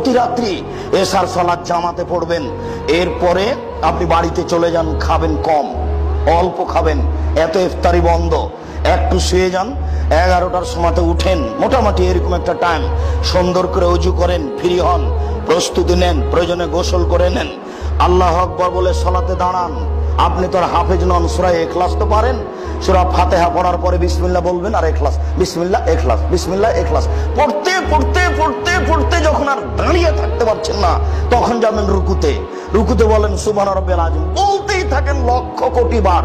প্রতি রাত্রি এশার সালাত জামাতে পড়বেন। এরপরে আপনি বাড়িতে চলে যান, খাবেন কম, অল্প খাবেন, এত ইফতারি বন্ধ, একটু শুয়ে যান। 11টার সময়তে উঠেন, মোটামুটি এরকম একটা টাইম, সুন্দর করে ওযু করেন, ফ্রি হন, প্রস্তুতি নেন, প্রয়োজনে গোসল করে নেন, আল্লাহ আকবার বলে সালাতে দাঁড়ান। আপনি তো আর হাফেজ নন, সূরা ইখলাস তো পারেন। সূরা ফাতিহা পড়ার পরে বিসমিল্লাহ বলবেন আর ইখলাস, বিসমিল্লাহ ইখলাস, বিসমিল্লাহ ইখলাস পড়তে পড়তে পড়তে পড়তে যখন আর দাঁড়িয়ে থাকতে পারছেন না, তখন যাবেন রুকুতে। রুকুতে বলেন সুবহান রাব্বিয়াল আযীম, বলতেই থাকেন লক্ষ কোটি বার,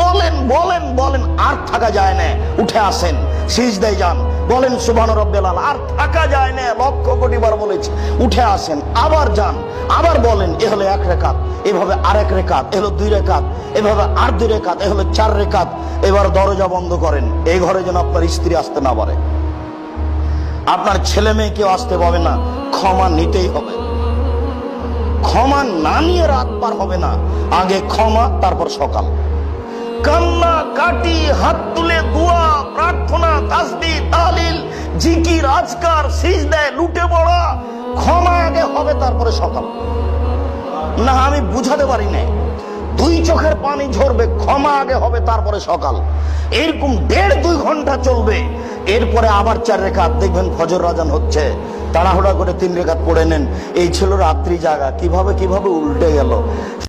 বলেন বলেন বলেন, আর থাকা যায় না, উঠে আসেন, সিজদায় যান, বলেন সুবহান রাব্বিয়াল আলা, আর থাকা যায় না, লক্ষ কোটি বার বলেছি, উঠে আসেন, আবার যান, আবার বলেন। এ হলো 1 রাকাত, এভাবে আরেক রাকাত, এ হলো 2 রাকাত, এভাবে আর 2 রাকাত, এ হলো 4 রাকাত। এবার দরজা বন্ধ করেন, এই ঘরে যেন আপনার স্ত্রী আসতে না পারে, আপনার ছেলে মেয়ে কেউ আসতে পাবে না। ক্ষমা নিতেই হবে, ক্ষমা না নিয়ে রাত পার হবে না। আগে ক্ষমা, তারপর সকাল। কান্না কাটি, হাত তুলে দোয়া, প্রার্থনা, তাসবিহ, তাহলিল, জিকির, আজকার, সিজদায় লুটে পড়া, ক্ষমা আগে হবে, তারপরে সকাল। না আমি বুঝাতে পারি না, 2 চোখের পানি ঝরবে, ক্ষমা আগে হবে, তারপরে সকাল। এরকম 1.5-2 ঘন্টা চলবে। এরপরে আবার 4 রাকাত, দেখবেন ফজর আজান হচ্ছে, তাড়াহুড়া করে 3 রাকাত পড়ে নেন। এই ছিল রাত্রি জাগা। কিভাবে কিভাবে উল্টে গেল।